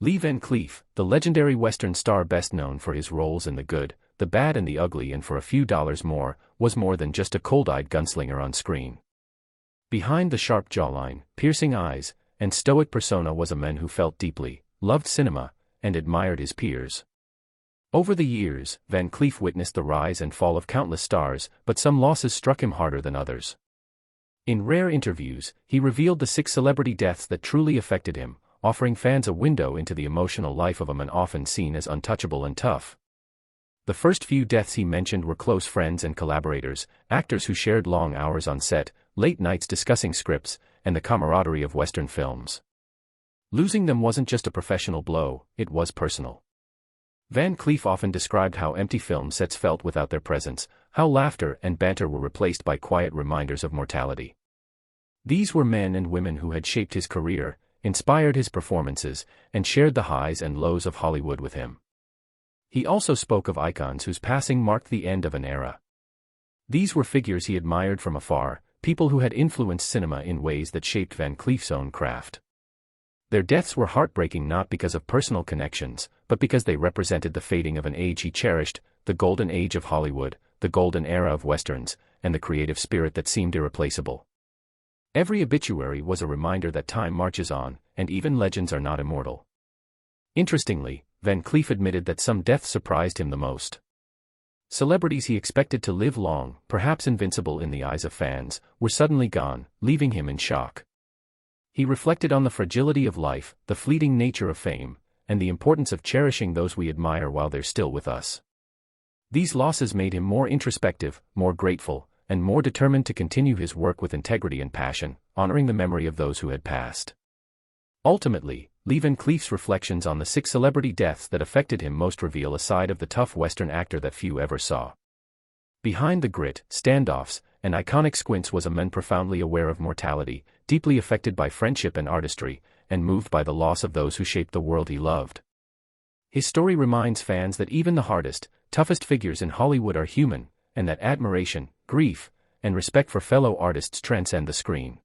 Lee Van Cleef, the legendary Western star best known for his roles in The Good, The Bad and the Ugly and For a Few Dollars More, was more than just a cold-eyed gunslinger on screen. Behind the sharp jawline, piercing eyes, and stoic persona was a man who felt deeply, loved cinema, and admired his peers. Over the years, Van Cleef witnessed the rise and fall of countless stars, but some losses struck him harder than others. In rare interviews, he revealed the 6 celebrity deaths that truly affected him, offering fans a window into the emotional life of a man often seen as untouchable and tough. The first few deaths he mentioned were close friends and collaborators, actors who shared long hours on set, late nights discussing scripts, and the camaraderie of Western films. Losing them wasn't just a professional blow, it was personal. Van Cleef often described how empty film sets felt without their presence, how laughter and banter were replaced by quiet reminders of mortality. These were men and women who had shaped his career, inspired his performances, and shared the highs and lows of Hollywood with him. He also spoke of icons whose passing marked the end of an era. These were figures he admired from afar, people who had influenced cinema in ways that shaped Van Cleef's own craft. Their deaths were heartbreaking not because of personal connections, but because they represented the fading of an age he cherished, the golden age of Hollywood, the golden era of westerns, and the creative spirit that seemed irreplaceable. Every obituary was a reminder that time marches on, and even legends are not immortal. Interestingly, Van Cleef admitted that some deaths surprised him the most. Celebrities he expected to live long, perhaps invincible in the eyes of fans, were suddenly gone, leaving him in shock. He reflected on the fragility of life, the fleeting nature of fame, and the importance of cherishing those we admire while they're still with us. These losses made him more introspective, more grateful, and more determined to continue his work with integrity and passion, honoring the memory of those who had passed. Ultimately, Lee Van Cleef's reflections on the 6 celebrity deaths that affected him most reveal a side of the tough Western actor that few ever saw. Behind the grit, standoffs, and iconic squints was a man profoundly aware of mortality, deeply affected by friendship and artistry, and moved by the loss of those who shaped the world he loved. His story reminds fans that even the hardest, toughest figures in Hollywood are human, and that admiration, grief, and respect for fellow artists transcend the screen.